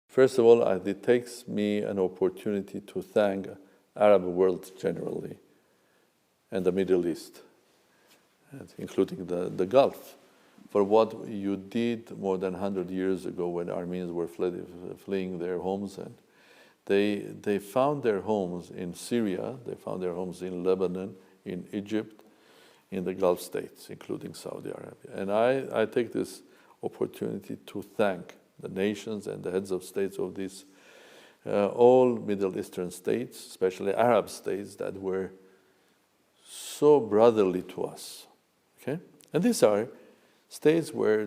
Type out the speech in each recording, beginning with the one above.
First of all, it takes me an opportunity to thank Arab world generally and the Middle East, including the Gulf, for what you did more than 100 years ago when Armenians were fleeing their homes. And they found their homes in Syria, they found their homes in Lebanon, in Egypt, in the Gulf states, including Saudi Arabia. And I take this opportunity to thank the nations and the heads of states of these all Middle Eastern states, especially Arab states, that were so brotherly to us. Okay? And these are states where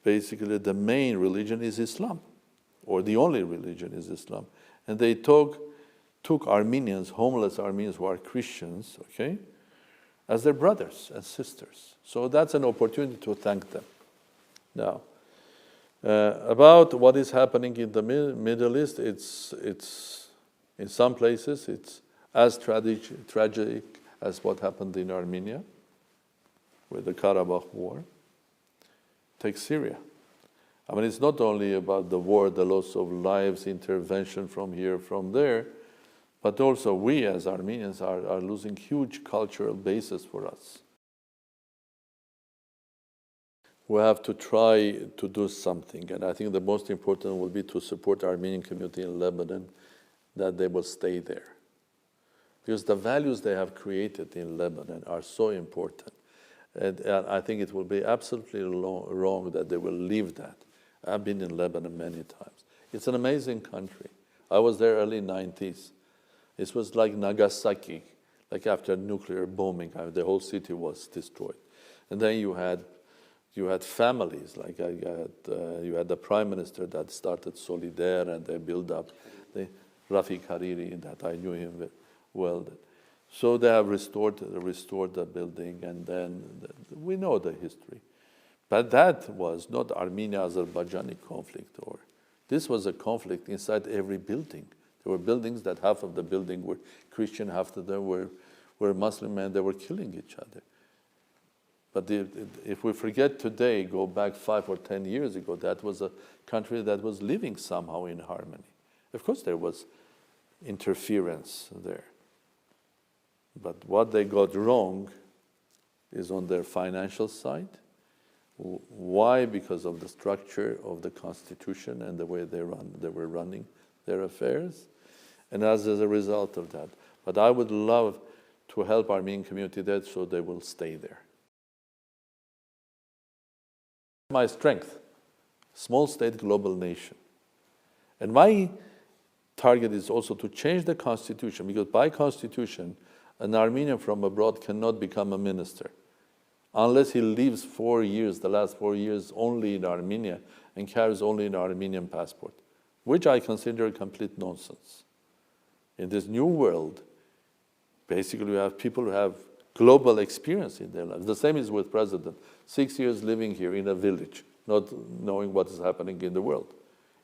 basically the main religion is Islam, or the only religion is Islam. And they took Armenians, homeless Armenians who are Christians, okay, as their brothers and sisters. So that's an opportunity to thank them. Now, about what is happening in the Middle East, it's in some places it's as tragic as what happened in Armenia with the Karabakh War. Take Syria. I mean, it's not only about the war, the loss of lives, intervention from here, from there, but also we as Armenians are losing huge cultural basis for us. We have to try to do something, and I think the most important will be to support the Armenian community in Lebanon, that they will stay there. Because the values they have created in Lebanon are so important. And I think it will be absolutely wrong that they will leave that. I've been in Lebanon many times. It's an amazing country. I was there early 90s. It was like Nagasaki, like after nuclear bombing, the whole city was destroyed. And then you had families, like you had the prime minister that started Solidaire, and they built up Rafik Hariri, that I knew him well. So they have restored the building, and then we know the history. But that was not Armenia-Azerbaijani conflict, or this was a conflict inside every building. There were buildings that half of the building were Christian, half of them were Muslim, and they were killing each other. But if we forget today, go back 5 or 10 years ago, that was a country that was living somehow in harmony. Of course, there was interference there. But what they got wrong is on their financial side. Why? Because of the structure of the constitution and the way they were running their affairs, and as a result of that. But I would love to help Armenian community there so they will stay there. My strength, small state, global nation. And my target is also to change the constitution, because by constitution, an Armenian from abroad cannot become a minister unless he lives 4 years, the last 4 years, only in Armenia and carries only an Armenian passport, which I consider complete nonsense. In this new world, basically we have people who have global experience in their lives. The same is with president. 6 years living here in a village, not knowing what is happening in the world.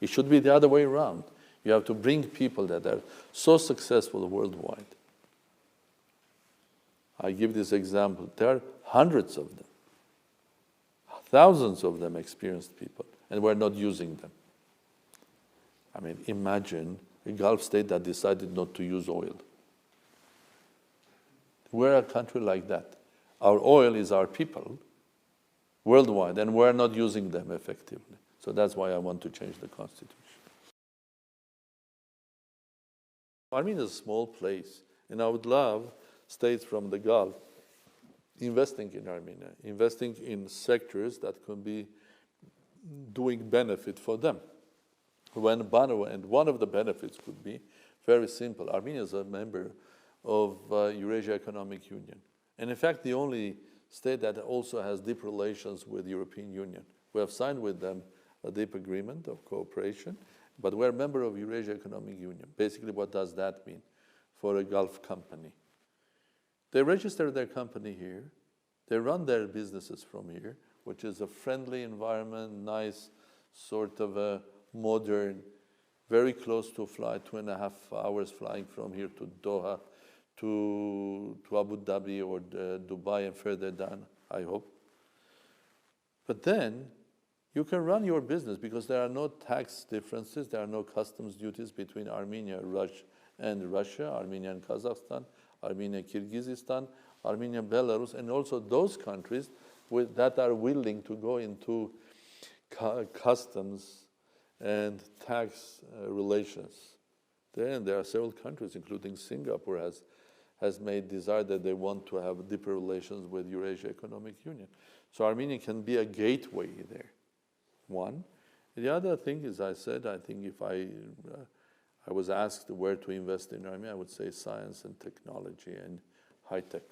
It should be the other way around. You have to bring people that are so successful worldwide. I give this example. There are hundreds of them, thousands of them experienced people, and we're not using them. I mean, imagine a Gulf state that decided not to use oil. We're a country like that. Our oil is our people worldwide, and we're not using them effectively. So that's why I want to change the constitution. Armenia is a small place, and I would love states from the Gulf investing in Armenia, investing in sectors that could be doing benefit for them. And one of the benefits could be very simple. Armenia is a member of Eurasia Economic Union. And in fact, the only state that also has deep relations with the European Union. We have signed with them a deep agreement of cooperation, but we're a member of Eurasia Economic Union. Basically, what does that mean for a Gulf company? They register their company here. They run their businesses from here, which is a friendly environment, nice, sort of a modern, very close to fly, 2.5 hours flying from here to Doha, to Abu Dhabi or Dubai and further down, I hope. But then you can run your business because there are no tax differences, there are no customs duties between Armenia and Russia, Armenia and Kazakhstan, Armenia, Kyrgyzstan, Armenia, Belarus, and also those countries that are willing to go into customs and tax relations. There are several countries, including Singapore, has made desire that they want to have deeper relations with Eurasia Economic Union. So Armenia can be a gateway there. One. The other thing is, I said, I think if I was asked where to invest in Armenia, I would say science and technology and high tech.